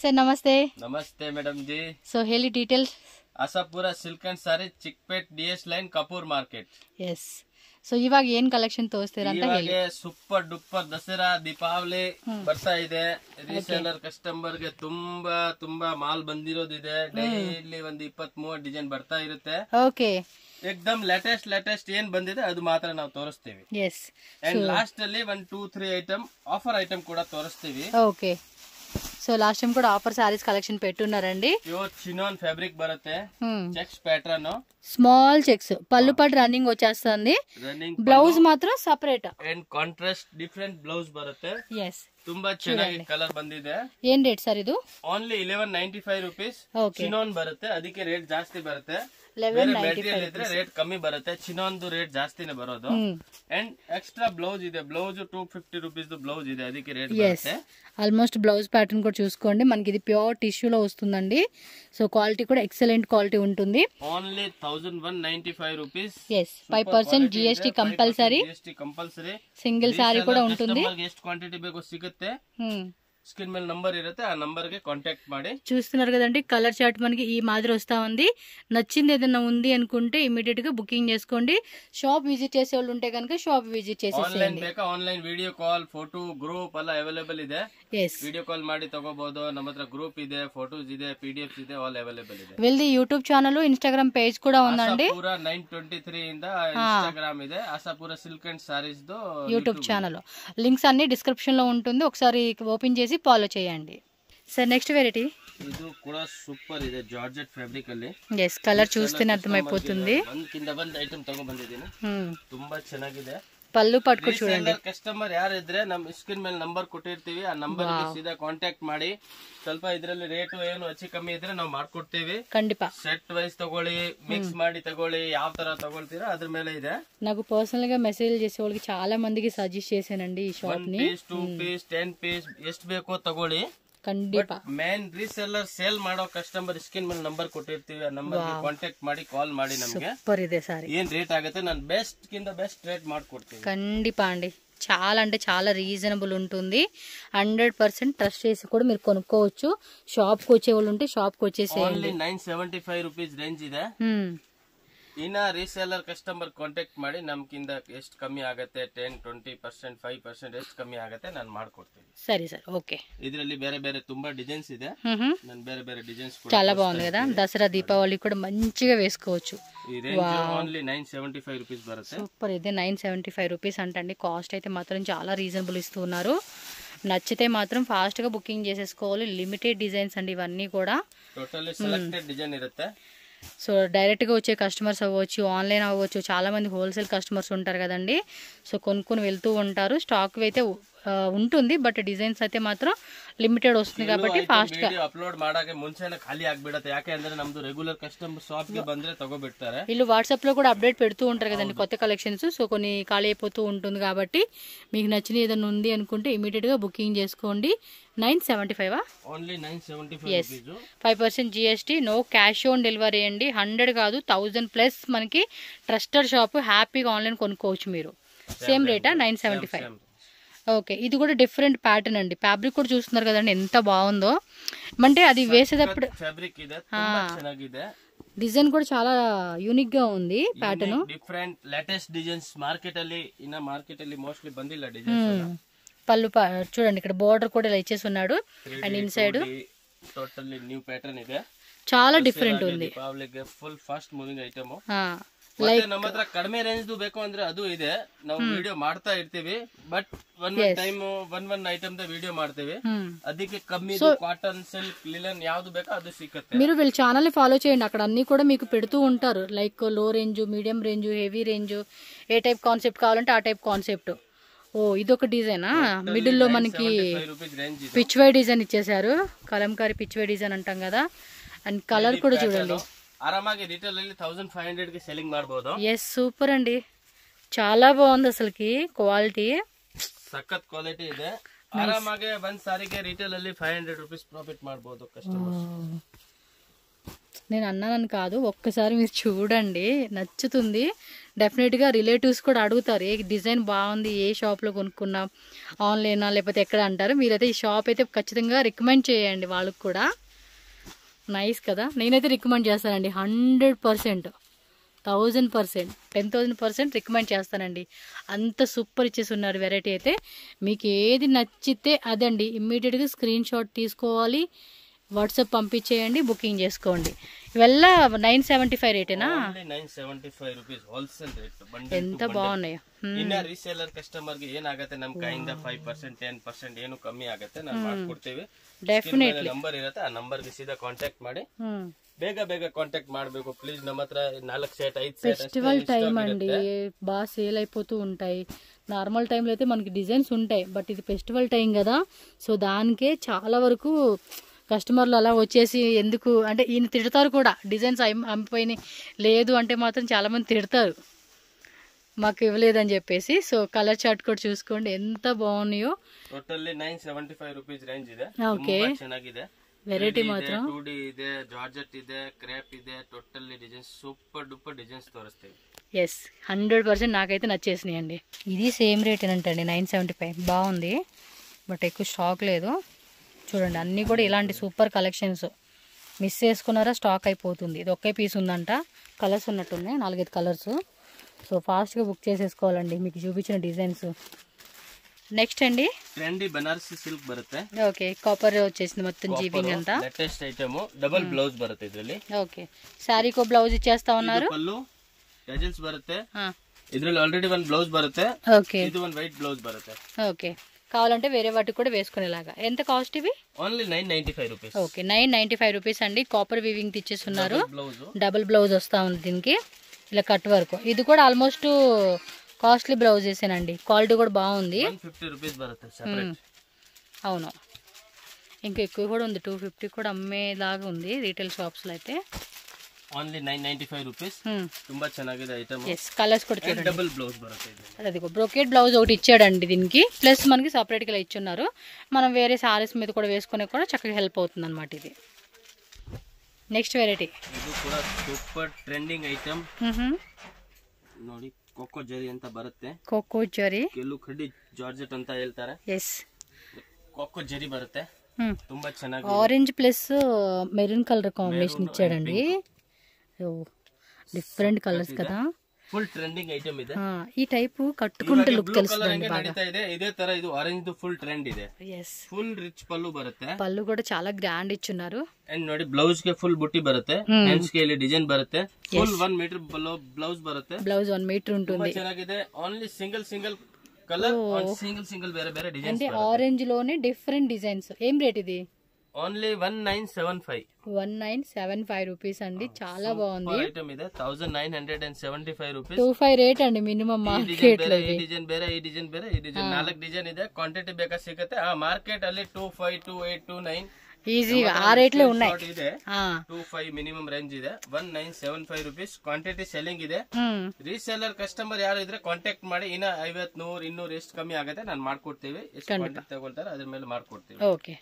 Sir नमस्ते। नमस्ते madam ji. So ಹೇಳಿ details. Asapura silk and saree Chickpet DS line Kapoor market. Yes so ಇವಾಗ ಏನ್ ಕಲೆಕ್ಷನ್ ತೋರಿಸ್ತೀರಾ ಅಂತ ಹೇಳಿ। ಇವಾಗ ಸೂಪರ್ ಡೂಪರ್ ದಸರಾ ದೀಪಾವಳಿ ಬರ್ತಾ ಇದೆ, ರೀಸೇಲರ್ ಕಸ್ಟಮರ್ ಗೆ ತುಂಬಾ ತುಂಬಾ ಮಾಲ್ ಬಂದಿರೋದಿದೆ। ಡೈಲಿ ಒಂದು 20-30 ಡಿಸೈನ್ ಬರ್ತಾ ಇರುತ್ತೆ। ಓಕೆ, एकदम ಲೇಟೆಸ್ಟ್ ಏನ್ ಬಂದಿದೆ ಅದು ಮಾತ್ರ ನಾವು ತೋರಿಸ್ತೀವಿ। ಎಸ್ ಅಂಡ್ ಲಾಸ್ಟ್ ಅಲ್ಲಿ 1 2 3 ಐಟಮ್ ಆಫರ್ ಐಟಮ್ ಕೂಡ ತೋರಿಸ್ತೀವಿ। ఓకే, సో లాస్ట్ టైం కూడా ఆఫర్ సారీస్ కలెక్షన్ పెట్టున్నారండి। ప్యూర్ చినాన్ ఫ్యాబ్రిక్ బರುತ್ತೆ, చెక్స్ ప్యాటర్న్, స్మాల్ చెక్స్, పళ్ళు పట్టు రన్నింగ్ వచ్చేస్తుంది, బ్లౌజ్ మాత్రం separate and contrast different blouse బರುತ್ತೆ। ఎస్, ತುಂಬಾ ಚೆನ್ನಾಗಿ ಕಲರ್ ಬಂದಿದೆ। ಏನ್ ರೇಟ್ ಸರ್ ಇದು? Only 1195 rupees. ಚಿನಾನ್ ಬರುತ್ತೆ, ಅದಕ್ಕೆ ರೇಟ್ ಜಾಸ್ತಿ ಬರುತ್ತೆ। 1195 ಇದ್ರೆ ರೇಟ್ ಕಮ್ಮಿ ಬರುತ್ತೆ, ಚಿನಾನ್ದು ರೇಟ್ ಜಾಸ್ತಿನೇ ಬರೋದು। ಅಂಡ್ ಎಕ್ಸ್ಟ್ರಾ ಬ್ಲೌಸ್ ಇದೆ, ಬ್ಲೌಸ್ 250 ರೂಪೀಸ್ ಬ್ಲೌಸ್ ಇದೆ, ಅದಕ್ಕೆ ರೇಟ್ ಬರುತ್ತೆ। ఆల్మోస్ట్ బ్లౌజ్ ప్యాటర్న్ కూడా చూసుకోండి, మనకి ఇది ప్యూర్ టిష్యూలో వస్తుందండి। సో క్వాలిటీ కూడా ఎక్సలెంట్ క్వాలిటీ ఉంటుంది। Only 1195 rupees. Yes, 5% GST compulsory, single sari కూడా ఉంటుంది। ಎಷ್ಟು క్వాంటిటీ ಬೇಕೋ ಸಿಗುತ್ತೆ, స్క్రీన్ మీద నంబర్ ఇರುತ್ತೆ, ఆ నంబర్ కి కాంటాక్ట్ ಮಾಡಿ। చూస్తున్నారు కదండి, కలర్ చార్ట్ మనకి ఈ మాదిరి వస్తా ఉంది। నచ్చింది ఏదైనా ఉంది అనుకుంటే ఇమీడియట్ గా బుకింగ్ చేసుకోండి। షాప్ విజిట్ చేసే వాళ్ళు ఉంటే కనుక షాప్ విజిట్ చేసేసేయండి। ఆన్లైన్ ಬೇಕಾ online video call photo group ಎಲ್ಲ ಅವೈಲೇಬಲ್ ಇದೆ। ವಿಡಿಯೋ ಕಾಲ್ ಮಾಡಿ ತಗೋಬಹುದು, ನಮ್ಮ ಹತ್ರ ಗ್ರೂಪ್ ಇದೆ, ಫೋಟೋಸ್ ಇದೆ, ಪಿಡಿಎಫ್ಸ್ ಇದೆ, ಆಲ್ ಅವೈಲೇಬಲ್ ಇದೆ। వీళ్ళది యూట్యూబ్ ఛానల్, ఇన్‌స్టాగ్రామ్ పేజ్ కూడా ఉందండి। ఆసాపూర 923 ఇంದ ఇన్‌స్టాగ్రామ్ ಇದೆ, ఆసాపూర సిల్క్ అండ్ సారీస్ దో యూట్యూబ్ ఛానల్ లింక్స్ అన్ని డిస్క్రిప్షన్ లో ఉంటుంది, ఒకసారి ఓపెన్ చేసి ఫాలో చేయండి। సర్ నెక్స్ట్ వెరైటీ ಇದು ಕೂಡ ಸೂಪರ್ ಇದೆ, ಜಾರ್ಜೆಟ್ ಫ್ಯಾಬ್ರಿಕ್ ಅಲ್ಲಿ। ఎస్, కలర్ చూస్తేనే అర్థమైపోతుంది। ಕಿಂದ ಬಂದ ಐಟಮ್ ತಗೊಂಡ್ ಬಂದಿದ್ದೀನಿ, ತುಂಬಾ ಚೆನ್ನಾಗಿದೆ। పళ్ళు పట్టుకు చూడండి। ಕಸ್ಟಮರ್ ಯಾರಿದ್ರೆ ನಮ್ಮ ಸ್ಕ್ರೀನ್ ಮೇಲೆ ನಂಬರ್ ಕೊಟ್ಟಿರ್ತೀವಿ, ಆ ನಂಬರ್ ಗೆ ಸೀದಾ ಕಾಂಟ್ಯಾಕ್ಟ್ ಮಾಡಿ। ಸ್ವಲ್ಪ ಇದರಲ್ಲಿ ರೇಟ್ ಏನು ಹೆಚ್ಚು ಕಮ್ಮಿ ಇದ್ರೆ ನಾವು ಮಾಡ್ಕೊಡ್ತೀವಿ। ಖಂಡಿತ ಸೆಟ್ ವೈಸ್ ತಗೊಳ್ಳಿ, ಮಿಕ್ಸ್ ಮಾಡಿ ತಗೊಳ್ಳಿ, ಯಾವ ತರ ತಗೊಳ್ತೀರಾ ಅದ್ರ ಮೇಲೆ ಇದೆ। నాకు పర్సనల్ గా మెసేజ్ చేసే వాళ్ళకి చాలా మందికి సజెస్ట్ చేశానండి ఈ షాప్ ని। 1 ಪೀಸ್ 2 ಪೀಸ್ 10 ಪೀಸ್ ಎಷ್ಟು ಬೇಕೋ ತಗೊಳ್ಳಿ, ಖಂಡಿತ। ಮೇನ್ ರೀಸೆಲ್ಲರ್ ಸೇಲ್ ಮಾಡೋ ಕಸ್ಟಮರ್ ಸ್ಕ್ರೀನ್ ಮೇಲೆ ನಂಬರ್ ಕೊಟ್ಟಿರ್ತೀವಿ, ಆ ನಂಬರ್ ಗೆ ಕಾಂಟ್ಯಾಕ್ಟ್ ಮಾಡಿ ಕಾಲ್ ಮಾಡಿ ನಮಗೆ సూపర్ ಇದೆ సారీ। ಏನ್ ರೇಟ್ ಆಗುತ್ತೆ ನಾನು ಬೆಸ್ಟ್ ಕಿಂತ ಬೆಸ್ಟ್ ರೇಟ್ ಮಾಡ್ಕೊಡ್ತೀನಿ। ఖండిత అండి, చాలా అంటే చాలా రీజనబుల్ ఉంటుంది। 100% ట్రస్ట్ చేసి కూడా మీరు కొనుక్కోవచ్చు। షాప్ కి వచ్చే వాళ్ళు ఉంటే షాప్ కి వచ్చేసేయండి। ఓన్లీ 975 రూపీస్ రేంజ్ ಇದೆ। ಇನ್ನ ರೀಸೆಲ್ಲರ್ ಕಸ್ಟಮರ್ ಕಾಂಟ್ಯಾಕ್ಟ್ ಮಾಡಿ ನಮ್ಕಿಂದ ಎಷ್ಟು ಕಮ್ಮಿ ಆಗುತ್ತೆ 10-20% 5% ಎಷ್ಟು ಕಮ್ಮಿ ಆಗುತ್ತೆ ನಾನು ಮಾಡ್ಕೊಡ್ತೀನಿ। ಸರಿ ಸರ್, ಓಕೆ। ಇದರಲ್ಲಿ ಬೇರೆ ಬೇರೆ ತುಂಬಾ ಡಿಸೈನ್ಸ್ ಇದೆ, ನಾನು ಬೇರೆ ಬೇರೆ ಡಿಸೈನ್ಸ್ చాలా బాగుంది కదా, దసరా దీపావళి కూడా మంచిగా వేసుకోవచ్చు। ఈ రేంజ్ ఓన్లీ 975 రూపీస్ బರುತ್ತೆ। సూపర్, ఇది 975 రూపీస్ అంటండి। కాస్ట్ అయితే మాత్రం చాలా రీజనబుల్ ఇస్తున్నారు। నచ్చితే మాత్రం ఫాస్ట్ గా బుకింగ్ చేసేసుకోవాలి। లిమిటెడ్ డిజైన్స్ అండి ఇవన్నీ కూడా, టోటల్లీ సెలెక్టెడ్ డిజైన్ ఇರುತ್ತೆ। సో డైరెక్ట్ గా వచ్చే కస్టమర్స్ అవ్వచ్చు, ఆన్లైన్ అవ్వచ్చు, చాలా మంది హోల్సేల్ కస్టమర్స్ ఉంటారు కదండి। సో కొనుక్కొని వెళ్తూ ఉంటారు, స్టాక్ అయితే ఉంటుంది, బట్ డిజైన్స్ అయితే మాత్రం లిమిటెడ్ వస్తుంది కాబట్టి ఫాస్ట్ గా ಅಪ್ಲೋಡ್ ಮಾಡಾಕೆ ಮುಂಚೆನೇ ಖಾಲಿ ಆಗ್ಬಿಡುತ್ತೆ। ಯಾಕೆ ಅಂದ್ರೆ ನಮ್ದು ರೆಗ್ಯುಲರ್ ಕಸ್ಟಮರ್ ಶಾಪ್ ಗೆ ಬಂದ್ರೆ ತಗೋಬಿಡ್ತಾರೆ। వీళ్ళు వాట్సాప్ లో కూడా అప్డేట్ పెడుతూ ఉంటారు కదండి కొత్త కలెక్షన్స్, సో కొన్ని ఖాళీ అయిపోతూ ఉంటుంది కాబట్టి మీకు నచ్చిన ఏదైనా ఉంది అనుకుంటే ఇమీడియట్ గా బుకింగ్ చేసుకోండి। 975 only 975 5% GST, no cash on delivery అండి। 100 కాదు 1000+ మనకి ట్రస్టెడ్ షాప్, హ్యాపీగా ఆన్లైన్ కొనుక్కోవచ్చు మీరు। సేమ్ రేటా 975? ఓకే, ఇది కూడా డిఫరెంట్ ప్యాటర్న్ అండి। ఫ్యాబ్రిక్ కూడా చూస్తున్నారు కదండి ఎంత బాగుందో, అంటే అది వేసేటప్పుడు ఫ్యాబ్రిక్ ಇದೆ, ತುಂಬಾ ಚೆನ್ನಾಗಿದೆ। డిజైన్ కూడా చాలా యూనిక్ గా ఉంది, pattern different latest designs market ಅಲ್ಲಿ మోస్ట్లీ ಬಂದಿಲ್ಲ డిజైన్స్। పళ్ళు చూడండి, ఇక్కడ బోర్డర్ కూడా ఇలా ఇచ్చేసి ఉన్నాడు, and inside totally new pattern ಇದೆ, చాలా డిఫరెంట్ ఉంది। దీపావళిಗೆ ಫುಲ್ ಫಾಸ್ಟ್ ಮೂವಿಂಗ್ ಐಟಮ್। ಮತ್ತೆ ನಮ್ಮ ಹತ್ರ ಕಡಿಮೆ ರೇಂಜ್ ಬೇಕು ಅಂದ್ರೆ ಅದು ಇದೆ, ನಾವು ವಿಡಿಯೋ ಮಾಡ್ತಾ ಇರ್ತೀವಿ, but one item the video ಮಾಡ್ತೀವಿ, ಅದಕ್ಕೆ ಕಮ್ಮಿ ಕಾಟನ್ ಸಿಲ್ಕ್ ಲಿಲನ್ ಯಾವ್ದು ಬೇಕೋ ಅದು ಸಿಕ್ಕತ್ತೆ। మీరు వీళ్ళ ఛానల్ ని ఫాలో చేయండి, అక్కడ అన్ని కూడా మీకు పెడుతూ ఉంటారు, like low range, medium range, heavy range, ఏ టైప్ కాన్సెప్ట్ కావాలంటే ఆ టైప్ కాన్సెప్ట్। ఓ ఇదొక డిజైనా, మిడిల్ లో మనకి పిచ్ వై డిజైన్ ఇచ్చేసారు, కలంకారీ పిచ్ వై డిజైన్ అంటాం కదా, అండ్ కలర్ కూడా చూడండి। ఆరామాಗಿ రిటైల్ ಅಲ್ಲಿ 1500 కి సెల్లింగ్ ಮಾಡಬಹುದು। ఎస్, సూపర్ అండి, చాలా బాగుంది అసలుకి, క్వాలిటీ సఖత్ క్వాలిటీ ಇದೆ। ಆರಾಮಾಗಿ ಒಂದ್ ಸಾರಿಗೆ ರಿಟೈಲ್ ಅಲ್ಲಿ 500 ರೂಪೀಸ್ ಪ್ರಾಫಿಟ್ ಮಾಡಬಹುದು ಕಸ್ಟಮರ್ಸ್। నేను అన్నానని కాదు, ఒక్కసారి మీరు చూడండి, నచ్చుతుంది. డెఫినెట్గా రిలేటివ్స్ కూడా అడుగుతారు ఏ డిజైన్ బాగుంది, ఏ షాప్లో కొనుక్కున్నాం, ఆన్లైనా లేకపోతే ఎక్కడ అంటారు. మీరైతే ఈ షాప్ అయితే ఖచ్చితంగా రికమెండ్ చేయండి వాళ్ళకి కూడా. నైస్ కదా, నేనైతే రికమెండ్ చేస్తానండి 100%, 1000%, 10,000% రికమెండ్ చేస్తానండి. అంత సూపర్ ఇచ్చేసి ఉన్నారు వెరైటీ అయితే. మీకు ఏది నచ్చితే అదండి ఇమ్మీడియట్గా స్క్రీన్ షాట్ తీసుకోవాలి, వాట్సాప్ పంపించేయండి, బుకింగ్ చేసుకోండి. ఇవల్ల 975 రేటేనా? 975 rupees ಹೋಲ್ಸೇಲ್ ರೇಟ್. ఎంత బాగున్నాయో. ಇನ್ನ ರೀಸೇಲರ್ ಕಸ್ಟಮರ್ ಗೆ ಏನಾಗುತ್ತೆ ನಮ್ಮ ಕೈಯಿಂದ 5% 10% ಏನು ಕಮ್ಮಿ ಆಗುತ್ತೆ, ನಾವು ಮಾಡ್ಕೊಡ್ತೀವಿ. ಡೆಫಿನೆಟ್ಲಿ ನಂಬರ್ ಇರುತ್ತೆ, ಆ ನಂಬರ್ ಗೆ ಸೀದಾ ಕಾಂಟ್ಯಾಕ್ಟ್ ಮಾಡಿ. ಬೇಗ ಬೇಗ ಕಾಂಟ್ಯಾಕ್ಟ್ ಮಾಡಬೇಕು ప్లీజ్. ನಮ್ಮ ಹತ್ರ 4 ಸೆಟ್ 5 ಸೆಟ್ ఫెస్టివల్ టైం అండి, బాగా సేల్ అయిపోతూ ఉంటాయి. నార్మల్ టైంలో అయితే మనకి డిజైన్స్ ఉంటాయి, బట్ ఇది ఫెస్టివల్ టైం కదా, సో దానికే చాలా వరకు కస్టమర్లు అలా వచ్చేసి ఎందుకు అంటే ఈయన తిడతారు కూడా, డిజైన్స్ అమ్మిపోయినాయి లేదు అంటే మాత్రం చాలామంది తిడతారు మాకు ఇవ్వలేదని చెప్పేసి. సో కలర్ చార్ట్ కూడా చూసుకోండి ఎంత బాగున్నాయో. ಟೋಟಲಿ 975 rupees ರೇಂಜ್ ಇದೆ. ఓకే, ತುಂಬಾ ಚೆನ್ನಾಗಿದೆ. వెరైటీ మాత్రం 2D ಇದೆ, ಜಾರ್ಜೆಟ್ ಇದೆ, ಕ್ರೇಪ್ ಇದೆ, totally designs super duper designs తోరిస్తాయి. ఎస్ 100% నాకైతే నచ్చేసినాయి అండి. ఇది సేమ్ రేట్ ఏనంటండి 975, బాగుంది బట్ ఎక్కువ స్టాక్ లేదు. చూడండి అన్నీ కూడా ఇలాంటి సూపర్ కలెక్షన్స్, మిస్ చేసుకున్నారా స్టాక్ అయిపోతుంది. ఇది ఒకే పీస్ ఉందంట, కలర్స్ ఉన్నట్టున్నాయి 4-5 కలర్స్. సో ఫాస్ట్గా బుక్ చేసేసుకోవాలండి మీకు చూపించిన డిజైన్స్. నెక్స్ట్ అండి ట్రెండీ బనారసి సిల్క్ బರುತ್ತೆ. ఓకే, కాపర్ వచ్చేసింది మొత్తం జీవింగ్ అంతా. లేటెస్ట్ ఐటమ్, డబుల్ బ్లౌజ్ బರುತ್ತೆ ಇದರಲ್ಲಿ. ఓకే, సారీకో బ్లౌజ్ ఇచ్చేస్తా ఉన్నారు. పల్లు టజల్స్ బರುತ್ತೆ, ಇದರಲ್ಲಿ ఆల్రెడీ 1 బ్లౌజ్ బರುತ್ತೆ. ఓకే, ఇది 1 వైట్ బ్లౌజ్ బರುತ್ತೆ. ఓకే, కావాలంటే వేరే వాటికి కూడా వేసుకునేలాగా. ఎంత కాస్ట్ ఇవి? Only 995 rupees. ఓకే, 995 రూపీస్ అండి. కాపర్ వీవింగ్ ఇచ్చేస్తున్నారు, డబుల్ బ్లౌజ్ వస్తా ఉంది దీనికి, ఇలా కట్ వర్క్. ఇది కూడా ఆల్మోస్ట్ కాస్ట్లీ బ్లౌజెసేనండి, క్వాలిటీ కూడా బాగుంది. 150 రూపీస్ బರುತ್ತೆ సెపరేట్. అవును, ఇంకా ఎక్కువ కూడా ఉంది, 250 కూడా అమ్మేలాగా ఉంది రీటైల్ షాప్స్లో అయితే. Only 995 rupees. ತುಂಬಾ ಚೆನ್ನಾಗಿದೆ ఐటమ్. yes, కలర్స్ కూడా చూడండి. డబుల్ బ్లౌజ్ బರುತ್ತೆ. అదిగో బ్రోకెట్ బ్లౌజ్ ఒకటి ఇచ్చాడండి దీనికి, ప్లస్ మనకి సపరేట్గా ఇలా ఇచ్చున్నారు. మనం వేరే సారీస్ మీద కూడా వేసుకునే కూడా చక్కగా హెల్ప్ అవుతుంది అనమాట ఇది. నెక్స్ట్ వెరైటీ ಇದು ಕೂಡ సూపర్ ట్రెండింగ్ ఐటమ్ ನೋಡಿ. ಕೋಕೋ ಜರಿ ಅಂತ ಬರುತ್ತೆ. కోకో జరీ, ಕೆಲವು ಕಡ್ಡಿ ಜಾರ್ಜೆಟ್ ಅಂತ ಹೇಳ್ತಾರೆ. ఎస్, కోకో జరీ బರುತ್ತೆ. ತುಂಬಾ ಚೆನ್ನಾಗಿ orange plus maroon colour combination ఇచ్చాడండి. డిఫరెంట్ కలర్స్ కదా, ఫుల్ ట్రెండింగ్ ఐటమ్ ಇದೆ. ఈ టైపు కట్టుకుంటే లుక్ తెలుస్తుంది బాగా. ఇదే ತರ ಇದು ఆరెంజ్ ఫుల్ ట్రెండ్ ಇದೆ. ఎస్, ఫుల్ రిచ్ పల్ಲು ಬರುತ್ತೆ. పళ్ళు కూడా చాలా గ్రాండ్ ఇచ్చున్నారు. అండ్ ನೋಡಿ ಬ್ಲೌಸ್ ಗೆ ಫುಲ್ ಬುಟ್ಟಿ ಬರುತ್ತೆ, హ్యాండ్స్ ಗೆ ಇಲ್ಲಿ ಡಿಸೈನ್ ಬರುತ್ತೆ. ಫುಲ್ 1 మీటర్ ಬ್ಲೌಸ್ ಬರುತ್ತೆ. బ్లౌజ్ 1 మీటర్ ఉంటుంది. ಚೆನ್ನಾಗಿದೆ. ఓన్లీ సింగిల్ కలర్, సింగిల్ వేరే వేరే డిజైన్స్. అంటే ఆరెంజ్ లోనే డిఫరెంట్ డిజైన్స్. ఏం రేట్ ఇది? ఓన్లీ 1975. 1975 రూపీస్ అండి, చాలా బాగుంది. ఐటమ్ ಇದೆ 1975 రూపీస్. 25 రేట్ అండి మినిమం మార్కెట్ లో. ಈ ಡಿಸೈನ್ ಬೇರೆ, ಈ ಡಿಸೈನ್ ಬೇರೆ, ಈ ಡಿಸೈನ್ 4 ಡಿಸೈನ್ ಇದೆ. ಕ್ವಾಂಟಿಟಿ ಬೇಕಾ ಸಿಗುತ್ತೆ. ಆ ಮಾರ್ಕೆಟ್ ಅಲ್ಲಿ 25, 28, 29 ఈజీగా ఆ రేట్లే ఉన్నాయి. 25 మినిమం రేంజ్ ಇದೆ. 1975 రూపీస్. ಕ್ವಾಂಟಿಟಿ ಸೆಲ್ಲಿಂಗ್ ಇದೆ. ರೀಸೇಲರ್ ಕಸ್ಟಮರ್ ಯಾರು ಇದ್ರೆ ಕಾಂಟ್ಯಾಕ್ಟ್ ಮಾಡಿ. ಇನ್ನ 50, 100, 200 ಎಷ್ಟು ಕಮ್ಮಿ ಆಗುತ್ತೆ ನಾನು ಮಾಡ್ಕೊಡ್ತೀವಿ. ಎಷ್ಟು ಕ್ವಾಂಟಿಟಿ ತಗೊಳ್ತಾರೆ ಅದ್ರ ಮೇಲೆ ಮಾಡ್ಕೊಡ್ತೀವಿ. ఓకే,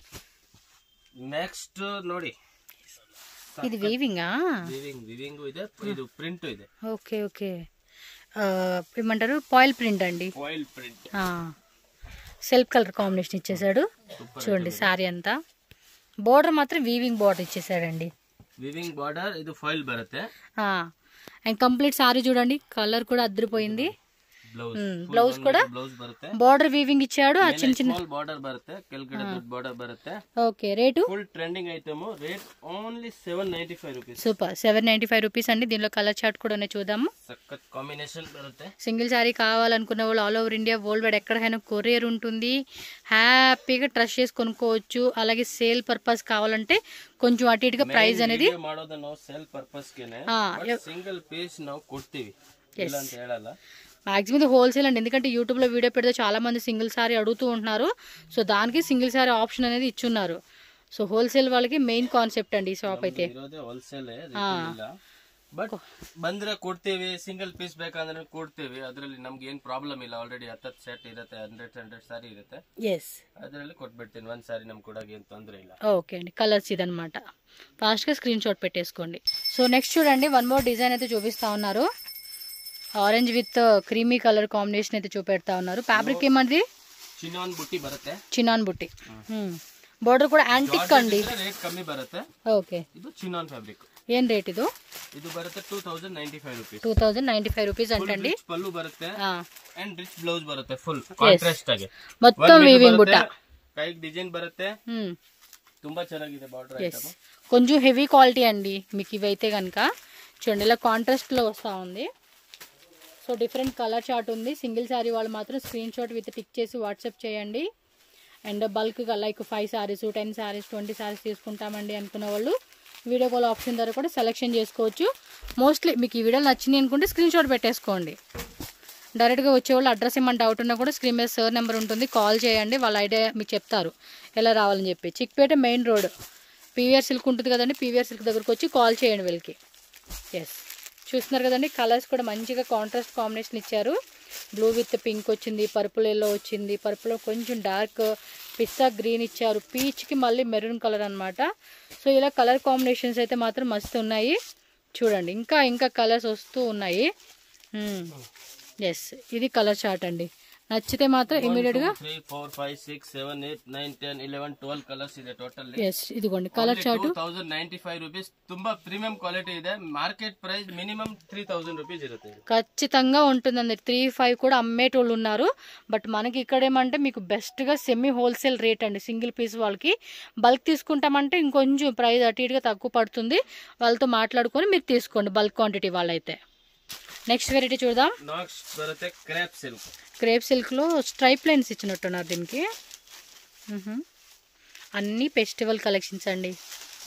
నెక్స్ట్ ನೋಡಿ, ఇది వీవింగా? వీవింగ్ ಇದೆ, ఇది ప్రింట్ ಇದೆ. ఓకే ఓకే, ఏమంటారు పాయిల్ ప్రింట్ అండి. Foil print, self colour combination ఇచ్చేసాడు. చూడండి సారీ అంతా, బోర్డర్ మాత్రం వీవింగ్ బోర్డర్ ఇచ్చేసాడండి. వీవింగ్ బార్డర్, ఇది ఫాయిల్ బರುತ್ತೆ. అండ్ కంప్లీట్ సారీ చూడండి, కలర్ కూడా అదిరిపోయింది. ಬ್ಲೌಸ್ ಕೂಡ ಬರುತ್ತೆ. ಬಾರ್ಡರ್ ವೀವಿಂಗ್ ಇಚ್ಚಾಡು. ಆ ಚಿನ್ನ ಚಿನ್ನ ಬಾರ್ಡರ್ ಬರುತ್ತೆ, ಕೆಳಗಡೆ ದೊಡ್ಡ ಬಾರ್ಡರ್ ಬರುತ್ತೆ. Okay, rate full trending item. Rate only 795 rupees. Super, 795 rupees అండి. దీనిలో కలర్ చార్ట్ కూడా ఉన్నాయి, చూద్దాము. సక్కత్ కాంబినేషన్ బರುತ್ತೆ. సింగిల్ సారీ కావాలనుకున్న వాళ్ళు all over India, world wide ఎక్కడైనా కొరియర్ ఉంటుంది. హ్యాపీగా ట్రస్ట్ చేసి కొనుక్కోవచ్చు. అలాగే సేల్ పర్పస్ కావాలంటే కొంచెం అటు ఇటుగా ప్రైస్ అనేది ಮಾಡೋದು ನಾವು ಸೇಲ್ ಪರ್ಪಸ್ ಗೆನೆ, సింగిల్ పీస్ ನಾವು ಕೊಡ್ತೀವಿ, ಇಲ್ಲ ಅಂತ ಹೇಳಲ್ಲ. మాక్సిమం ఇది హోల్సేల్ అండి, ఎందుకంటే యూట్యూబ్లో వీడియో పెడితే చాలా మంది సింగిల్ సారీ అడుగుతూ ఉంటున్నారు. సో దానికి సింగిల్ సారీ ఆప్షన్ అనేది ఇచ్చున్నారు. సో హోల్సేల్ వాళ్ళకి మెయిన్ కాన్సెప్ట్ అండి ఈ షాప్ అయితే. ಬಟ್ ಬಂದ್ರೆ ಕೊಡ್ತೀವಿ, ಸಿಂಗಲ್ ಪೀಸ್ ಬೇಕಂದ್ರೆ ಕೊಡ್ತೀವಿ. ಅದರಲ್ಲಿ ನಮ್ಗೆ ಏನ್ ಪ್ರಾಬ್ಲಮ್ ಇಲ್ಲ. ಆಲ್ರೆಡಿ 10 ಸೆಟ್ ಇರುತ್ತೆ, 100 ಸಾರಿ ಇರುತ್ತೆ. ಅದರಲ್ಲಿ ಕೊಟ್ಬಿಡ್ತೀನಿ. 1 ಸಾರಿ ನಮ್ಗೆ ಕೊಡೋಕೆ ಏನ್ ತೊಂದರೆ ಇಲ್ಲ. ఓకే అండి, కలర్స్ ఇదనమాట. ఫాస్ట్గా స్క్రీన్ షాట్ పెట్టేసుకోండి. సో నెక్స్ట్ చూడండి, వన్ మోర్ డిజైన్ అయితే చూపిస్తా ఉన్నారు. Orange with creamy colour combination అయితే చూపెడతా ఉన్నారు. ఫ్యాబ్రిక్ ఏమంది? ಚಿನಾನ್ ಬುಟ್ಟಿ ಬರುತ್ತೆ. చినాన్ బుట్టి. బోర్డర్ కూడా యాంటిక్ అండి. ರೇಟ್ ಕಮ್ಮಿ ಬರುತ್ತೆ. ఓకే, ಇದು ಚಿನಾನ್ ಫ್ಯಾಬ್ರಿಕ್. ఏం రేట్ ఇది? ಇದು ಬರುತ್ತೆ 2095 ರೂಪೀಸ್. 2095 రూపీస్ అంటండి. ಪಲ್ಲು ಬರುತ್ತೆ ಅಂಡ್ ರಿಚ್ ಬ್ಲೌಸ್ ಬರುತ್ತೆ, ಫುಲ್ ಕಾಂಟ್ರಾಸ್ಟ್ ಆಗಿ మొత్తం వీవింగ్ బుట్ట. ಕೈಗೆ ಡಿಸೈನ್ ಬರುತ್ತೆ, ತುಂಬಾ ಚೆನ್ನಾಗಿದೆ ಬಾರ್ಡರ್ ಐಟಮ್. కొంచెం హెవీ క్వాలిటీ అండి మీకు ఇవైతే కనుక. చూడండి ఇలా కాంట్రాస్ట్ లో వస్తా ఉంది. సో డిఫరెంట్ కలర్ చార్ట్ ఉంది. సింగిల్ శారీ వాళ్ళు మాత్రం స్క్రీన్ షాట్ విత్ టిక్ చేసి వాట్సాప్ చేయండి. అండ్ బల్క్గా లైక్ 5 శారీస్ 10 శారీస్ 20 శారీస్ తీసుకుంటామండి అనుకున్న వాళ్ళు వీడియో కాల్ ఆప్షన్ ద్వారా కూడా సెలెక్షన్ చేసుకోవచ్చు. మోస్ట్లీ మీకు ఈ వీడియోలు నచ్చినాయి అనుకుంటే స్క్రీన్ షాట్ పెట్టేసుకోండి. డైరెక్ట్గా వచ్చేవాళ్ళు అడ్రస్ ఏమన్నా డౌట్ ఉన్నా కూడా స్క్రీన్ మీద సార్ నెంబర్ ఉంటుంది, కాల్ చేయండి. వాళ్ళ ఐడియా మీకు చెప్తారు ఎలా రావాలని చెప్పి. Chickpet main road PVR silk ఉంటుంది కదండి, పీవీఆర్ సిల్క్ దగ్గరకు వచ్చి కాల్ చేయండి వీళ్ళకి. ఎస్, చూస్తున్నారు కదండి, కలర్స్ కూడా మంచిగా కాంట్రాస్ట్ కాంబినేషన్ ఇచ్చారు. బ్లూ విత్ పింక్ వచ్చింది, పర్పుల్ ఎల్లో వచ్చింది, పర్పుల్లో కొంచెం డార్క్ పిస్తా గ్రీన్ ఇచ్చారు, పీచ్కి మళ్ళీ మెరూన్ కలర్ అనమాట. సో ఇలా కలర్ కాంబినేషన్స్ అయితే మాత్రం మస్తు ఉన్నాయి. చూడండి ఇంకా ఇంకా కలర్స్ వస్తూ ఉన్నాయి. ఎస్, ఇది కలర్ చార్ట్ అండి. నచ్చితే మాత్రం ఇమీడియట్ గా 3 4 5 6 7 8 9 10 11 12 కలర్స్ ಇದೆ ಟೋಟಲ್. ఎస్, ఇదిగోండి కలర్ చార్ట్. 2095 రూపీస్, ತುಂಬಾ ప్రీమియం క్వాలిటీ ಇದೆ. మార్కెట్ ప్రైస్ మినిమం 3000 రూపీస్ ఇರುತ್ತೆ. ఖచ్చితంగా ఉంటుందండి. 3-5 కూడా అమ్మేటోళ్ళు ఉన్నారు. బట్ మనకి ఇక్కడ ఏమంటే మీకు బెస్ట్ గా సెమీ హోల్సేల్ రేట్ అండి. సింగిల్ పీస్ వాళ్ళకి బల్క్ తీసుకుంటామంటే ఇంకొంచెం ప్రైస్ అటు ఇటుగా తక్కువ పడుతుంది. వాళ్ళతో మాట్లాడుకొని మీరు తీసుకోండి బల్క్ క్వాంటిటీ వాళ్ళైతే. నెక్స్ట్ వెరైటీ చూద్దాం. నెక్స్ట్ బರುತ್ತೆ క్రేప్ సిల్క్. క్రేప్ సిల్క్ లో స్ట్రైప్ లైన్స్ ఇచ్చినట్టున్నారు దీనికి. అన్ని ఫెస్టివల్ కలెక్షన్స్ అండి.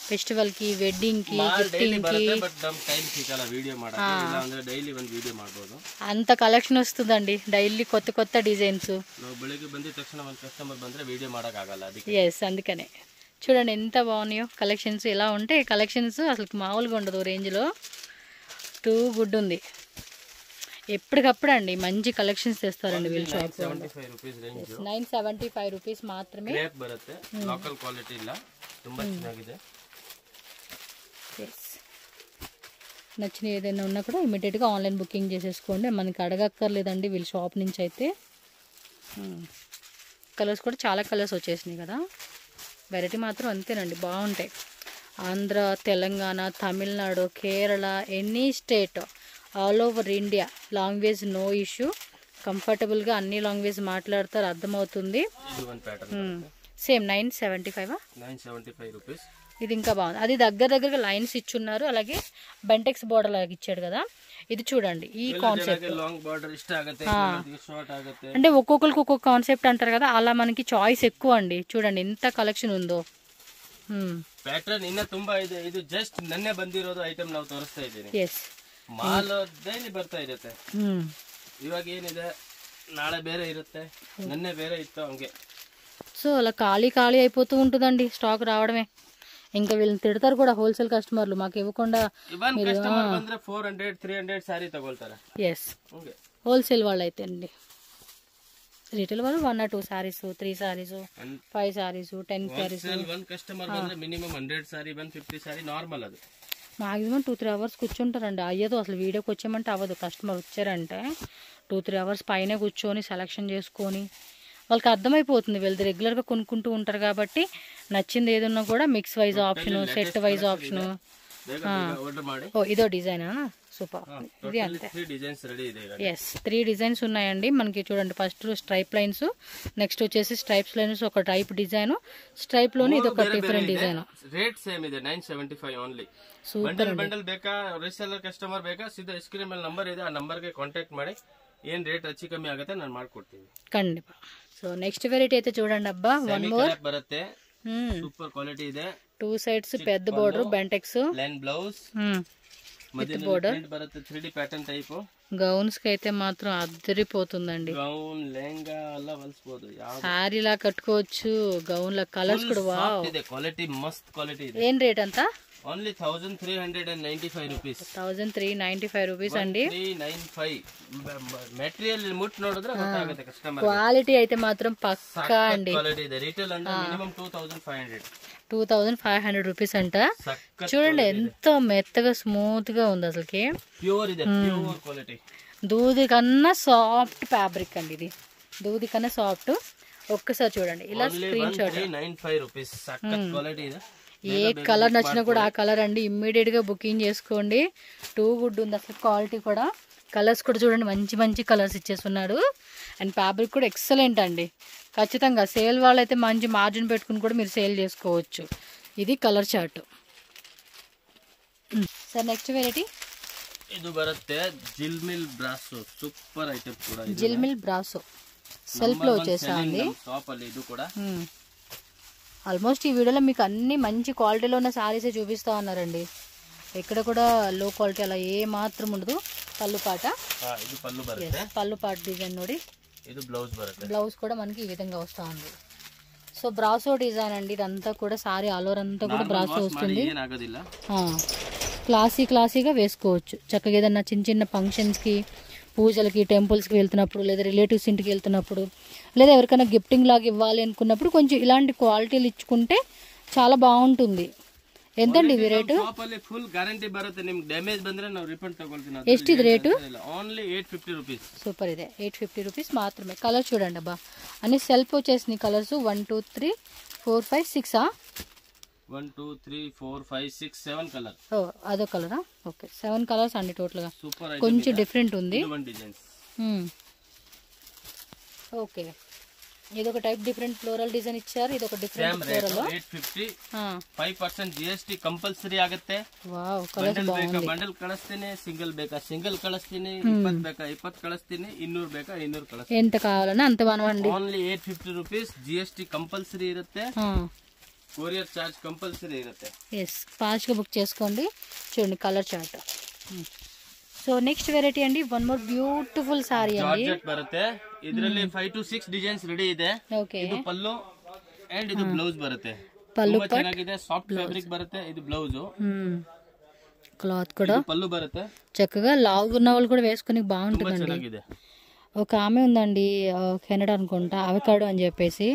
ಫೆಸ್ಟಿವಲ್ కి ವೆಡ್ಡಿಂಗ್ కి ಗಿಫ್ಟಿಂಗ್ కి ಬಟ್ ನಮ್ ಟೈಮ್ ಸಿಗಲ್ಲ ವಿಡಿಯೋ ಮಾಡಕ್ಕೆ. ಇಲ್ಲ ಅಂದ್ರೆ ಡೈಲಿ ಒಂದು ವಿಡಿಯೋ ಮಾಡಬಹುದು. ಅಂತ ಕಲೆಕ್ಷನ್ ವಸ್ತುದಂడి ಡೈಲಿ కొత్త కొత్త డిజైన్స్. ನಾವು ಬೆಳಿಗ್ಗೆ ಬಂದ ತಕ್ಷಣ ಒಂದು ಕಸ್ಟಮರ್ ಬಂದ್ರೆ ವಿಡಿಯೋ ಮಾಡಕ ಆಗಲ್ಲ ಅದಕ್ಕೆ. yes అందుకనే చూడండి ఎంత బాగున్నాయో కలెక్షన్స్. ఇలా ఉంటే కలెక్షన్స్ అసలు మామూలుగా ఉండదు రేంజ్ లో. టూ గుడ్ ఉంది. ఎప్పటికప్పుడు అండి మంచి కలెక్షన్స్ తెస్తారండి వీళ్ళ షాప్ లో. 975 రూపాయస్ రేంజ్. 975 రూపాయస్ మాత్రమే. క్రేప్ ಬರುತ್ತೆ. లోకల్ క్వాలిటీ ಇಲ್ಲ. ತುಂಬಾ ಚೆನ್ನಾಗಿದೆ. yes నచ్చిన ఏదైనా ఉన్నా కూడా ఇమిడియట్ గా ఆన్లైన్ బుకింగ్ చేసేసుకోండి. మనకి అడగక్కర్లేదండి వీళ్ళ షాప్ నుంచి అయితే. కలర్స్ కూడా చాలా కలర్స్ వచ్చేసినాయి కదా. వెరైటీ మాత్రం అంతేనండి బాగుంటాయి. Andhra, Telangana, Tamil Nadu, Kerala, any state all over India language no issue. కంఫర్టబుల్గా అన్ని లాంగ్వేజ్ మాట్లాడతారు, అర్థమవుతుంది. Same 975 rupees. ఇది ఇంకా బాగుంది. అది దగ్గరగా లైన్స్ ఇచ్చున్నారు. అలాగే బెంటెక్స్ బోర్డర్ లాగా ఇచ్చాడు కదా. ఇది చూడండి ఈ కాన్సెప్ట్ అంటే ఒక్కొక్కరికి ఒక్కొక్క కాన్సెప్ట్ అంటారు కదా, అలా మనకి చాయిస్ ఎక్కువ అండి. చూడండి ఎంత కలెక్షన్ ఉందో. ಪ್ಯಾಟರ್ನ್ ಇನ್ನ ತುಂಬಾ ಇದೆ. ಇದು ಜಸ್ಟ್ ನನ್ನೆ ಬಂದಿರೋದು ಐಟಮ್ ನಾವು ತೋರಿಸ್ತಾ ಇದ್ದೀನಿ. ಎಸ್ ಮಾಲ್ ಡೈಲಿ ಬರ್ತಾ ಇರುತ್ತೆ. ಇವಾಗ ಏನಿದೆ ನಾಳೆ ಬೇರೆ ಇರುತ್ತೆ, ನನ್ನೆ ಬೇರೆ ಇತ್ತು ಹಂಗೆ. సో అలా ఖాళీ అయిపోతూ ఉంటుందండి స్టాక్ రావడమే. ఇంకా వీళ్ళని తిడతారు కూడా హోల్సేల్ కస్టమర్లు మాకు ఇవ్వకుండా. కస్టమర్ ಬಂದ್ರೆ 400 300 సారీ తగొల్తారు. ఎస్ హోల్సేల్ వాళ్ళు అయితే అండి. రిటైల్ వాళ్ళు 1 or 2 saris 3 saris 5 saris 10 saris. One customer ಬಂದ್ರೆ మినిమం 100 సారీ 150 సారీ నార్మల్. అది మాక్సిమం 2-3 అవర్స్ కూర్చుంటారండి. అయ్యదు అసలు వీడియోకి వచ్చామంటే అవ్వదు. కస్టమర్ వచ్చారంటే 2-3 అవర్స్ పైన కూర్చొని సెలెక్షన్ చేసుకొని వాళ్ళకి అర్థమైపోతుంది. వీళ్ళు రెగ్యులర్గా కొనుక్కుంటూ ఉంటారు కాబట్టి నచ్చింది ఏదన్నా కూడా mix wise option, set wise option. ఓ ఇదో డిజైనా సూపర్. ఇది అంతే. ఎస్ 3 డిజైన్స్ ఉన్నాయండి మనకి. చూడండి ఫస్ట్ స్ట్రైప్ లైన్స్, నెక్స్ట్ వచ్చేసి స్ట్రైప్స్ లైన్స్ ఒక టైప్ డిజైన్, స్ట్రైప్ లోనే ఇది ఒక డిఫరెంట్ డిజైన్. ರೇಟ್ ಸೇಮ್ ಇದೆ 975 ಓನ್ಲಿ. ಬಂಡಲ್ ಬೇಕಾ ರೀಸೆಲ್ಲರ್ ಕಸ್ಟಮರ್ ಬೇಕಾ ಸೀದಾ ಸ್ಕ್ರೀನ್ ಮೇಲೆ ನಂಬರ್ ಇದೆ, ಆ ನಂಬರ್ಗೆ ಕಾಂಟ್ಯಾಕ್ಟ್ ಮಾಡಿ ಏನ್ ರೇಟ್ ಹೆಚ್ಚು ಕಮ್ಮಿ ಆಗುತ್ತೆ ನಾನು ಮಾಡ್ಕೊಡ್ತೀನಿ ಖಂಡಿತ. సో నెక్స్ట్ వెరైటీ అయితే చూడండి అబ్బా. వన్ మోర్ బರುತ್ತೆ. సూపర్ క్వాలిటీ ಇದೆ. 2 సైడ్స్ పెద్ద border Bentex line blouse with border బರುತ್ತೆ. 3D pattern type. గౌన్స్ కి అయితే మాత్రం అద్దరిపోతుందండి. గౌన్ లెహంగా అలా వల్సిపోదు. సారీ లా కట్టుకోవచ్చు. గౌన్ లా కలర్స్ కూడా వావ్. ಇದೆ ಕ್ವಾಲಿಟಿ ಮಸ್ತ್ ಕ್ವಾಲಿಟಿ ಇದೆ. ఏం రేట్ అంతా? Only 1395 rupees. 1395 రూపీస్ అండి. 395 మెటీరియల్ ముట్ ನೋಡಿದ್ರೆ ಗೊತ್ತಾಗುತ್ತೆ ಕಸ್ಟಮರ್. క్వాలిటీ అయితే మాత్రం పక్కా అండి. క్వాలిటీ ಇದೆ. రిటైల్ అంటే మినిమం 2500. 2500 రూపీస్ అంట. చూడండి ఎంత మెత్తగా స్మూత్ గా ఉంది అసలుకి. ప్యూర్ ಇದೆ, ప్యూర్ క్వాలిటీ. దూది కన్నా సాఫ్ట్ ఫ్యాబ్రిక్ అండి ఇది, దూది కన్నా సాఫ్ట్. ఒక్కసారి చూడండి ఇలా స్క్రీన్ షాట్. 95 రూపీస్ సక్కత్ క్వాలిటీ ಇದೆ. ఏ కలర్ నచ్చినా కూడా ఆ కలర్ అండి, ఇమ్మీడియట్ గా బుకింగ్ చేసుకోండి. టూ గుడ్ ఉంది అసలు క్వాలిటీ కూడా. కలర్స్ కూడా చూడండి మంచి మంచి కలర్స్ ఇచ్చేస్తున్నాడు. అండ్ ఫ్యాబ్రిక్ కూడా ఎక్సలెంట్ అండి. ఖచ్చితంగా సేల్ వాళ్ళైతే మంచి మార్జిన్ పెట్టుకుని కూడా మీరు సేల్ చేసుకోవచ్చు. ఇది colour chart. Sir next variety ಇದು ಬರುತ್ತೆ జిల్మిల్ బ్రాసో. సూపర్ ఐటమ్ కూడా ఇది. జిల్మిల్ బ్రాసో సెల్ఫ్ లో వచ్చేసాండి షాప్ ಅಲ್ಲಿ. ఇది కూడా ఆల్మోస్ట్ ఈ వీడియోలో మీకు అన్ని మంచి క్వాలిటీలో ఉన్న సారీసే చూపిస్తా ఉన్నారండి. ఎక్కడ కూడా లో క్వాలిటీ అలా ఏ మాత్రం ఉండదు. పళ్ళు పాట, ఇది పళ్ళు బರುತ್ತೆ. పళ్ళు పాట డిజైన్ ನೋಡಿ. ఇది బ్లౌజ్ బರುತ್ತೆ. బ్లౌజ్ కూడా మనకి ఈ విధంగా వస్తా ఉంది. సో బ్రాసో డిజైన్ అండి ఇదంతా కూడా. సారీ ఆల్ ఓవర్ అంతా కూడా బ్రాసో వస్తుంది. క్లాసీగా వేసుకోవచ్చు చక్కగా. ఏదన్నా చిన్న చిన్న ఫంక్షన్స్కి, పూజలకి, టెంపుల్స్కి వెళ్తున్నప్పుడు, లేదా రిలేటివ్స్ ఇంటికి వెళ్తున్నప్పుడు, లేదా ఎవరికైనా గిఫ్టింగ్ లాగా ఇవ్వాలి అనుకున్నప్పుడు కొంచెం ఇలాంటి క్వాలిటీలు ఇచ్చుకుంటే చాలా బాగుంటుంది. ఎంతండి ఇది రేటు? ఫుల్ గ్యారంటీ బರುತ್ತೆ. నిಮಗೆ ಡ್ಯಾಮೇಜ್ ಬಂದ್ರೆ ನಾವು ರಿಫಂಡ್ ತಗೊಳ್ತೀನಿ. ಎಷ್ಟು ఇది రేటు? Only 850 rupees. సూపర్. ఇదే 850 రూపీస్ మాత్రమే. కలర్ చూడండి అబ్బా, అన్ని సెల్ఫ్ వచ్చేసినాయి కలర్స్. 1 2 3 4 5 6 1 2 3 4 5 6 7 కలర్. ఓ అదో కలరా? ఓకే 7 కలర్స్ అండి టోటల్ గా. సూపర్. కొంచెం డిఫరెంట్ ఉంది. డిజైన్స్. ఓకే ఇదొక టైప్ డిఫరెంట్ ఫ్లోరల్ డిజైన్ ఇచ్చారు. ఇది ఒక డిఫరెంట్ ఫ్లోరల్. 850. 5% GST కంపల్సరీ ಆಗುತ್ತೆ. ವಾವ್ ಕಲರ್ ಬಾగుంది. ಬಂಡಲ್ ಕಳಿಸ್ತೀನಿ. సింగిల్ ಬೇಕಾ సింగిల్ ಕಳಿಸ್ತೀನಿ. 20 ಬೇಕಾ 20 ಕಳಿಸ್ತೀನಿ. 200 ಬೇಕಾ 200 ಕಳಿಸ್ತೀನಿ. ఎంత కావాలన్నా అంత బాగుంది. Only 850 rupees. GST కంపల్సరీ ఇರುತ್ತೆ. కొరియర్ చార్జ్ కంపల్సరీ ఇರುತ್ತೆ. ఎస్ ఫాస్ట్ గా బుక్ చేసుకోండి. చూడండి colour chart. So next variety అండి, వన్ మోర్ బ్యూటిఫుల్ సారీ అండి. జార్జెట్ బರುತ್ತೆ. ಇದರಲ್ಲಿ 5 to 6 ಡಿಸೈನ್ಸ್ ರೆಡಿ ಇದೆ. ಓಕೆ ಇದು ಪಲ್ಲು ಅಂಡ್ ಇದು ಬ್ಲೌಸ್ ಬರುತ್ತೆ. ಪಲ್ಲು ತುಂಬಾ ಚೆನ್ನಾಗಿದೆ. ಸಾಫ್ಟ್ ಫ್ಯಾಬ್ರಿಕ್ ಬರುತ್ತೆ. ఇది బ్లౌజ్. క్లాత్ కూడా పల్లు బರುತ್ತೆ. చక్కగా లావు ఉన్న వాళ్ళు కూడా వేసుకుని బాగుంటుందండి. ಚೆನ್ನಾಗಿದೆ. ఒక ఆమె ఉందండి కెనడా అనుకుంటా, అవకాడో అని చెప్పేసి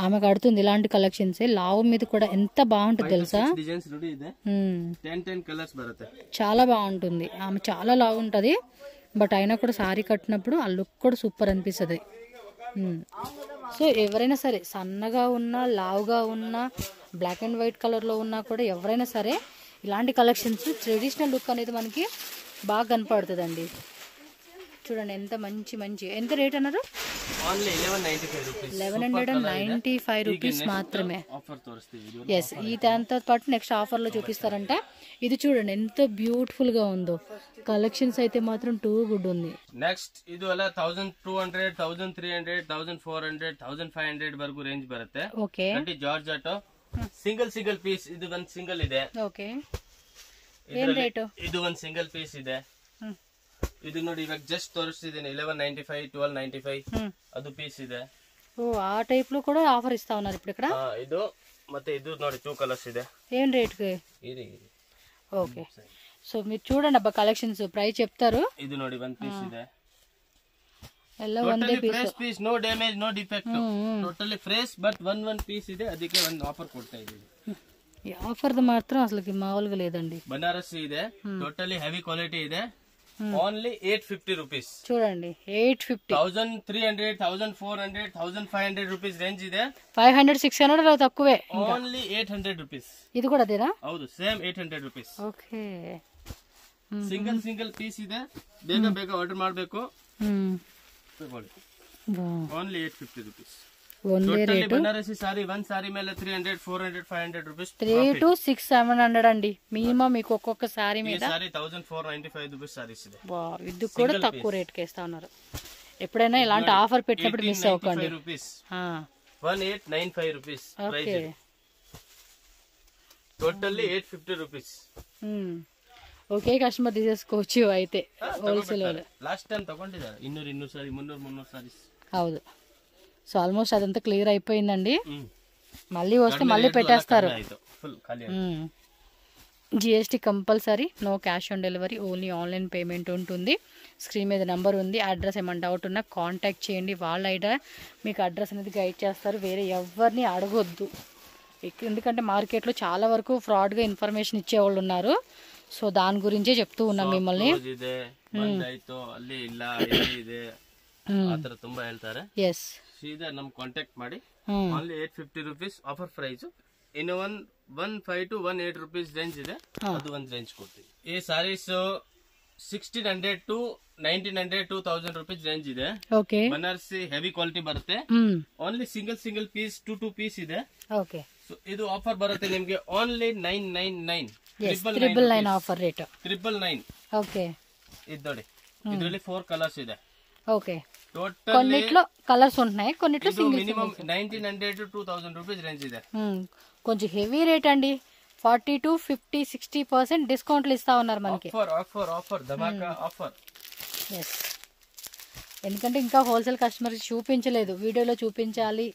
ఆమె కడుతుంది ఇలాంటి కలెక్షన్స్. లావు మీద కూడా ఎంత బాగుంటుంది తెలుసా. డిజైన్స్ రెడీ ಇದೆ. 10 కలర్స్ బರುತ್ತೆ. చాలా బాగుంటుంది. ఆమె చాలా లావు ఉంటది, బట్ అయినా కూడా సారీ కట్టినప్పుడు ఆ లుక్ కూడా సూపర్ అనిపిస్తుంది. సో ఎవరైనా సరే సన్నగా ఉన్నా, లావుగా ఉన్నా, బ్లాక్ అండ్ వైట్ కలర్లో ఉన్నా కూడా ఎవరైనా సరే ఇలాంటి కలెక్షన్స్ ట్రెడిషనల్ లుక్ అనేది మనకి బాగా కనపడుతుందండి. చూడండి ఎంత మంచి మంచి. ఎంత రేట్ అన్నారు? 1195 రూపీస్ మాత్రమే. ఎస్ ఈ దాంతో పాటు నెక్స్ట్ ఆఫర్ లో చూపిస్తారంట. ఇది చూడండి ఎంత బ్యూటిఫుల్ గా ఉందో. కలెక్షన్స్ అయితే మాత్రం టూ గుడ్ ఉంది. నెక్స్ట్ ఇది అలా 1200 1300 1400 1500 వరకు రేంజ్ బರುತ್ತೆ. ఓకే అంటే జార్జెట్ సింగిల్ పీಸ್. ಇದು ಒಂದು ಸಿಂಗಲ್ ಇದೆ. ఓకే ಏನ್ ರೇಟ್? ಇದು ಒಂದು ಸಿಂಗಲ್ ಪೀಸ್ ಇದೆ. ಇದು ನೋಡಿ ಇವಾಗ ಜಸ್ಟ್ ತೋರಿಸ್ತಿದ್ದೀನಿ 1195 1295 ಅದು ಪೀಸ್ ಇದೆ. ఓ ఆ టైప్ లో కూడా ఆఫర్ ఇస్తా ఉన్నారు ఇప్పుడు ఇక్కడ. ಇದು ಮತ್ತೆ ಇದು ನೋಡಿ 2 కలర్స్ ಇದೆ. ఏం రేట్ కి? ఇది ఓకే సో మీరు చూడండి అబ్బా కలెక్షన్స్ ప్రైస్ చెప్తారు. ఇది ನೋಡಿ 1 పీస్ ಇದೆ. ಎಲ್ಲ ಒಂದೇ piece. Fresh piece, no damage, no defect, totally fresh. But one piece ಇದೆ, ಅದಕ್ಕೆ ಒಂದು ಆಫರ್ ಕೊಡ್ತಾ ಇದ್ದೀವಿ. ఈ ఆఫర్ మాత్రం అసలు మామూలుగా లేదండి. బనారసి ಇದೆ, టోటಲಿ ಹೆವಿ క్వాలిటీ ಇದೆ. Only 850 rupees. చూడండి 850. 1300 1400 1500 రూపీస్ రేంజ్ ಇದೆ. 500 600 తక్కువే. Only 800 rupees. ఇది కూడా అదేనా? ಹೌದು same 800 rupees. Okay single piece ಇದೆ. ಬೇಗ ಆರ್ಡರ್ ಮಾಡಬೇಕು. Only 850 rupees. Totally Banarasi sari one sari ಮೇಲೆ 300 400 500 రూపీస్. 3 to 6 700 అండి మినిమం మీకు ఒక్కొక్క సారీ మీద. ఈ సారీ 1495 రూపీస్ సారీస్ ಇದೆ. వావ్ ఇది కూడా తక్కువ రేట్ కి ఇస్తా ఉన్నారు. ఎప్పుడైనా ఇలాంటి ఆఫర్ పెట్టినప్పుడు మిస్ అవ్వకండి. 1895 rupees price. Totally 850 rupees. Okay customer తీసేసుకోవచ్చు అయితే హోల్సేల్ వాళ్ళు. లాస్ట్ టైం తಗೊಂಡಿದ್ದಾರೆ 200 సారీ 300 సారీస్. హౌదు సో ఆల్మోస్ట్ అదంతా క్లియర్ అయిపోయిందండి. మళ్ళీ వస్తే మళ్ళీ పెట్టేస్తారు. GST compulsory, no cash on delivery, only online payment ఉంటుంది. స్క్రీన్ మీద నెంబర్ ఉంది. అడ్రస్ ఏమైనా డౌట్ ఉన్నా కాంటాక్ట్ చేయండి. వాళ్ళ ఐడియా మీకు అడ్రస్ అనేది గైడ్ చేస్తారు. వేరే ఎవరిని అడగొద్దు. ఎందుకంటే మార్కెట్లో చాలా వరకు ఫ్రాడ్గా ఇన్ఫర్మేషన్ ఇచ్చేవాళ్ళు ఉన్నారు. సో దాని గురించే చెప్తూ ఉన్నాం మిమ్మల్ని. ಅಲ್ಲಿ ಇಲ್ಲ ಇಲ್ಲಿ ಇದೆ ಆ ತರ ತುಂಬಾ ಹೇಳ್ತಾರೆ. ಸೀದಾ ನಮ್ ಕಾಂಟ್ಯಾಕ್ಟ್ ಮಾಡಿ. Only 850 rupees offer price. ಇನ್ನು 115 to 180 rupees ರೇಂಜ್ ಇದೆ, ಅದು ಒಂದು ರೇಂಜ್ ಕೊಡ್ತೀವಿ. ಈ ಸಾರೀಸ್ 1600 to 1900 2000 rupees ರೇಂಜ್ ಇದೆ. ಬನಾರಸಿ ಹೆವಿ ಕ್ವಾಲಿಟಿ ಬರುತ್ತೆ. ಓನ್ಲಿ ಸಿಂಗಲ್ ಪೀಸ್ 2 ಪೀಸ್ ಇದೆ. ಸೊ ಇದು ಆಫರ್ ಬರುತ್ತೆ ನಿಮ್ಗೆ ಓನ್ಲಿ 999. 999 offer rate 999. ఓకే ఇది ನೋಡಿ, ಇದರಲ್ಲಿ 4 కలర్స్ ಇದೆ. ఓకే, టోటల్ కొన్నిట్లో కలర్స్ ఉంటున్నాయి, కొన్నిట్లో single minimum 1900 to 2000 rupees range ಇದೆ. కొంచెం హెవీ రేట్ అండి. 40 to 50 60% డిస్కౌంట్లు ఇస్తా ఉన్నారు మనకి. ఆఫర్ ధమాకా ఆఫర్. ఎందుకంటే ఇంకా హోల్సేల్ కస్టమర్స్ చూపించలేదు, వీడియోలో చూపించాలి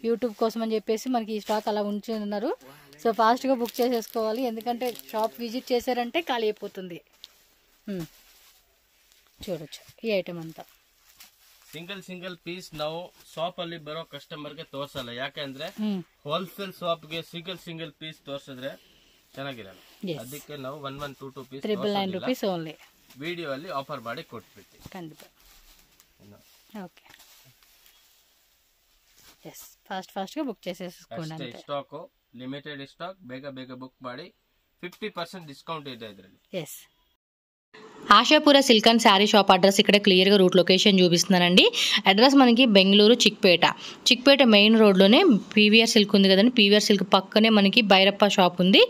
యూట్యూబ్ కోసం అని చెప్పేసి మనకి ఈ స్టాక్ అలా ఉంచున్నారు. సో ఫాస్ట్గా బుక్ చేసేసుకోవాలి, ఎందుకంటే షాప్ విజిట్ చేశారంటే ఖాళీ అయిపోతుంది. చూడొచ్చు ఈ ఐటమ్ అంతా ಸಿಂಗಲ್ ಪೀಸ್ ನಾವು ಶಾಪ್ ಅಲ್ಲಿ ಬರೋ ಕಸ್ಟಮರ್ ಗೆ ತೋರ್ಸಲ್ಲ. ಯಾಕಂದ್ರೆ ಹೋಲ್ಸೇಲ್ ಶಾಪ್ ಗೆ ಸಿಂಗಲ್ ಪೀಸ್ ತೋರ್ಸಿದ್ರೆ ಚೆನ್ನಾಗಿರಲ್ಲ. ಅದಕ್ಕೆ ನಾವು 1122 ಪೀಸ್ 999 rupees ಓನ್ಲಿ ವಿಡಿಯೋ ಅಲ್ಲಿ ಆಫರ್ ಮಾಡಿ ಕೊಟ್ಬಿಡ್ತೀವಿ. ಖಂಡಿತ. ఓకే, ఫాస్ట్ గా బుక్ చేసేసుకోండి. స్టాక్ లిమిటెడ్ స్టాక్, ಬೇಗ ಬುಕ್ ಮಾಡಿ. 50% ಡಿಸ್ಕೌಂಟ್ ಇದೆ ಇದರಲ್ಲಿ. Ashapura silk and saree shop address ఇక్కడ క్లియర్గా రూట్ లొకేషన్ చూపిస్తున్నానండి. అడ్రస్ మనకి బెంగళూరు చిక్పేట మెయిన్ రోడ్లోనే పీవీఆర్ సిల్క్ ఉంది కదండి. పీవీఆర్ సిల్క్ పక్కనే మనకి భైరప్ప షాప్ ఉంది.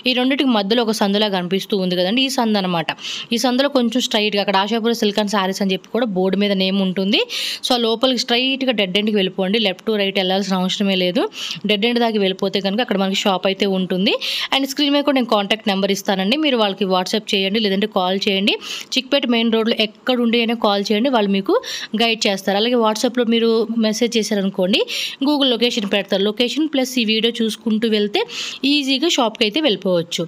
ఈ రెండింటికి మధ్యలో ఒక సందులా కనిపిస్తూ ఉంది కదండి, ఈ సందు అనమాట. ఈ సందులో కొంచెం స్ట్రైట్గా అక్కడ ఆశాపుర సిల్క్ అండ్ శారీస్ అని చెప్పి కూడా బోర్డు మీద నేమ్ ఉంటుంది. సో లోపలికి స్ట్రైట్గా డెడ్ ఎండ్కి వెళ్ళిపోండి, లెఫ్ట్ టు రైట్ వెళ్ళాల్సిన అవసరమే లేదు. డెడ్ ఎండ్ దాకా వెళ్ళిపోతే కనుక అక్కడ మనకి షాప్ అయితే ఉంటుంది. అండ్ స్క్రీన్ మీద కూడా నేను కాంటాక్ట్ నెంబర్ ఇస్తానండి, మీరు వాళ్ళకి వాట్సాప్ చేయండి లేదంటే కాల్ చేయండి. చిక్పేట మెయిన్ రోడ్లో ఎక్కడ ఉండి అయినా కాల్ చేయండి, వాళ్ళు మీకు గైడ్ చేస్తారు. అలాగే వాట్సాప్లో మీరు మెసేజ్ చేశారనుకోండి, గూగుల్ లొకేషన్ పెడతారు. లొకేషన్ ప్లస్ ఈ వీడియో చూసుకుంటూ వెళ్తే ఈజీగా షాప్కి అయితే వెళ్ళిపోవచ్చు.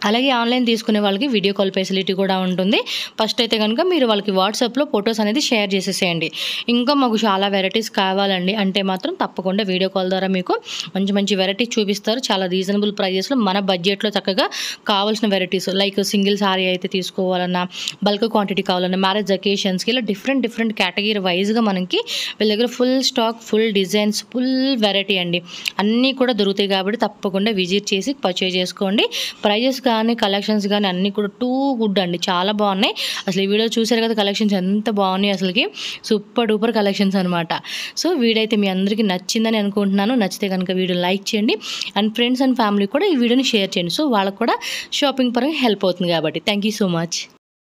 అలాగే ఆన్లైన్ తీసుకునే వాళ్ళకి వీడియో కాల్ ఫెసిలిటీ కూడా ఉంటుంది. ఫస్ట్ అయితే కనుక మీరు వాళ్ళకి వాట్సాప్లో ఫొటోస్ అనేది షేర్ చేసేసేయండి. ఇంకా మాకు చాలా వెరైటీస్ కావాలండి అంటే మాత్రం తప్పకుండా వీడియో కాల్ ద్వారా మీకు మంచి వెరైటీస్ చూపిస్తారు. చాలా రీజనబుల్ ప్రైజెస్లో మన బడ్జెట్లో చక్కగా కావాల్సిన వెరైటీస్, లైక్ సింగిల్ సారీ అయితే తీసుకోవాలన్నా, బల్క్ క్వాంటిటీ కావాలన్నా, మ్యారేజ్ అకేషన్స్కి ఇలా డిఫరెంట్ కేటగిరీ వైజ్గా మనకి వీళ్ళ దగ్గర full stock, full designs, full variety అండి అన్నీ కూడా దొరుకుతాయి. కాబట్టి తప్పకుండా విజిట్ చేసి పర్చేజ్ చేసుకోండి. ప్రైజెస్ కానీ కలెక్షన్స్ కానీ అన్నీ కూడా టూ గుడ్ అండి, చాలా బాగున్నాయి. అసలు ఈ వీడియో చూసారు కదా, కలెక్షన్స్ ఎంత బాగున్నాయి, అసలుకి సూపర్ డూపర్ కలెక్షన్స్ అనమాట. సో వీడియో అయితే మీ అందరికీ నచ్చిందని అనుకుంటున్నాను. నచ్చితే కనుక వీడియో లైక్ చేయండి అండ్ ఫ్రెండ్స్ అండ్ ఫ్యామిలీ కూడా ఈ వీడియోని షేర్ చేయండి. సో వాళ్ళకు కూడా షాపింగ్ పరంగా హెల్ప్ అవుతుంది కాబట్టి. Thank you so much.